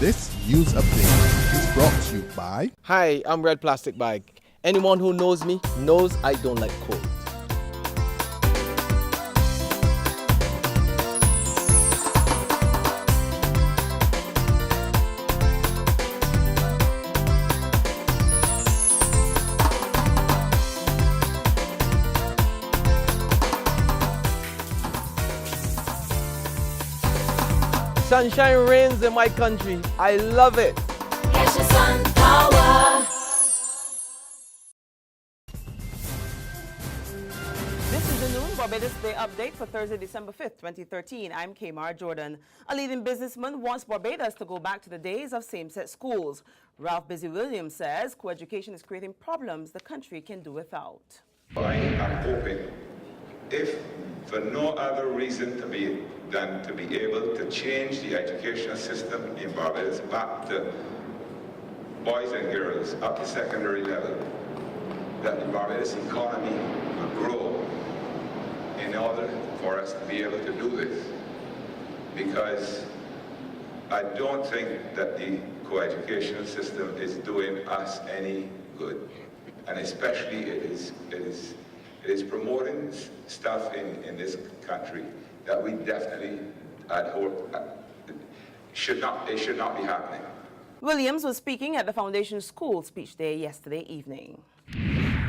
This news update is brought to you by... Hi, I'm Red Plastic Bag. Anyone who knows me knows I don't like cold. Sunshine reigns in my country. I love it. Get your sun power. This is the noon Barbados Day update for Thursday, December 5th, 2013. I'm Kamar Jordan. A leading businessman wants Barbados to go back to the days of same-sex schools. Ralph Busy Williams says co-education is creating problems the country can do without. I am hoping, if for no other reason than to be able to change the educational system in Barbados back to boys and girls up to secondary level, that the Barbados economy will grow in order for us to be able to do this. Because I don't think that the co-educational system is doing us any good. And especially it is promoting stuff in this country that we definitely should not be happening. Williams was speaking at the Foundation School Speech Day yesterday evening.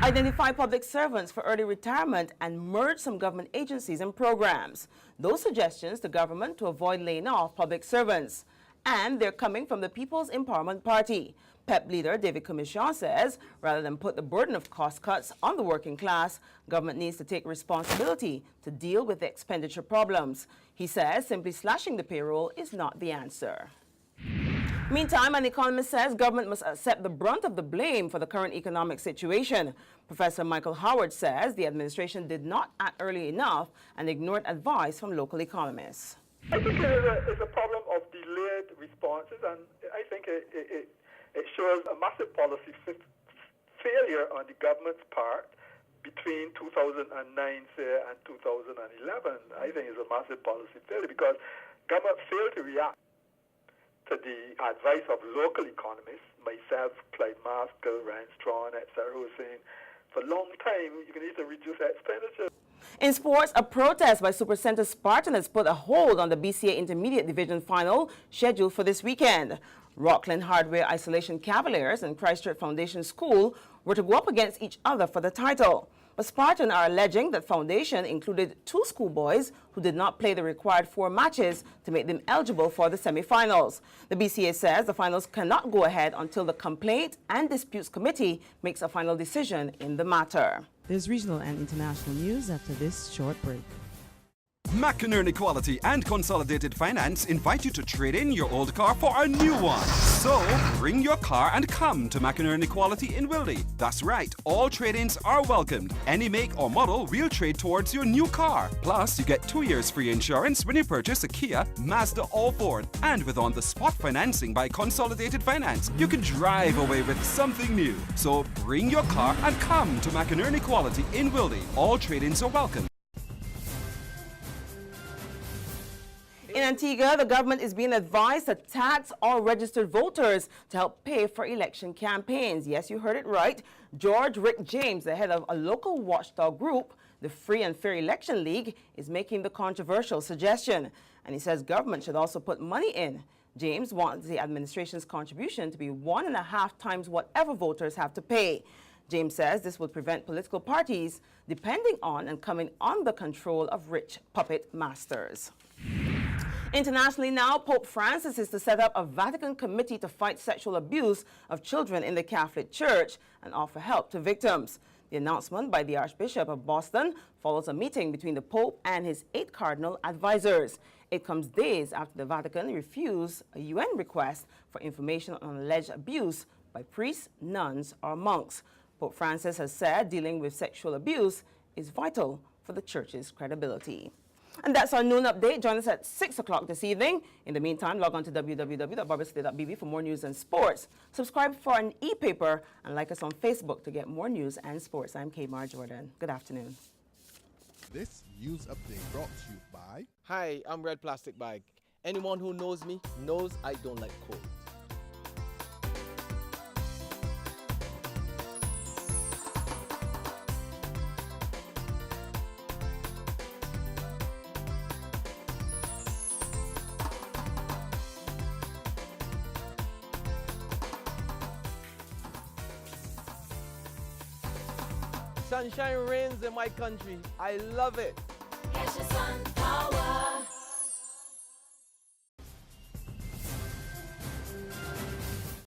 Identify public servants for early retirement and merge some government agencies and programs. Those suggestions to government to avoid laying off public servants. And they're coming from the People's Empowerment Party. PEP leader David Commission says rather than put the burden of cost cuts on the working class, government needs to take responsibility to deal with the expenditure problems. He says simply slashing the payroll is not the answer. Meantime, an economist says government must accept the brunt of the blame for the current economic situation. Professor Michael Howard says the administration did not act early enough and ignored advice from local economists. I think it's a problem of delayed responses, and I think it shows a massive policy failure on the government's part between 2009 and 2011. I think it's a massive policy failure because government failed to react to the advice of local economists, myself, Clyde Maskell, Ryan Strawn, etc., who are saying for a long time you need to reduce expenditure. In sports, a protest by Supercenter Spartan has put a hold on the BCA Intermediate Division Final scheduled for this weekend. Rockland Hardware Isolation Cavaliers and Christchurch Foundation School were to go up against each other for the title. But Spartan are alleging that Foundation included 2 schoolboys who did not play the required 4 matches to make them eligible for the semi-finals. The BCA says the finals cannot go ahead until the Complaint and Disputes Committee makes a final decision in the matter. There's regional and international news after this short break. McInerney Quality and Consolidated Finance invite you to trade in your old car for a new one. So, bring your car and come to McInerney Quality in Wildy. That's right, all trade-ins are welcomed. Any make or model will trade towards your new car. Plus, you get 2 years free insurance when you purchase a Kia, Mazda or Ford. And with on-the-spot financing by Consolidated Finance, you can drive away with something new. So, bring your car and come to McInerney Quality in Wildy. All trade-ins are welcome. In Antigua, the government is being advised to tax all registered voters to help pay for election campaigns. Yes, you heard it right. George Rick James, the head of a local watchdog group, the Free and Fair Election League, is making the controversial suggestion. And he says government should also put money in. James wants the administration's contribution to be 1.5 times whatever voters have to pay. James says this would prevent political parties depending on and coming under the control of rich puppet masters. Internationally now, Pope Francis is to set up a Vatican committee to fight sexual abuse of children in the Catholic Church and offer help to victims. The announcement by the Archbishop of Boston follows a meeting between the Pope and his 8 cardinal advisors. It comes days after the Vatican refused a UN request for information on alleged abuse by priests, nuns, or monks. Pope Francis has said dealing with sexual abuse is vital for the Church's credibility. And that's our noon update. Join us at 6 o'clock this evening. In the meantime, log on to www.barbadosday.bb for more news and sports. Subscribe for an e-paper and like us on Facebook to get more news and sports. I'm Kamar Jordan. Good afternoon. This news update brought to you by... Hi, I'm Red Plastic Bag. Anyone who knows me knows I don't like cold. Sunshine reigns in my country. I love it. Get your sun power.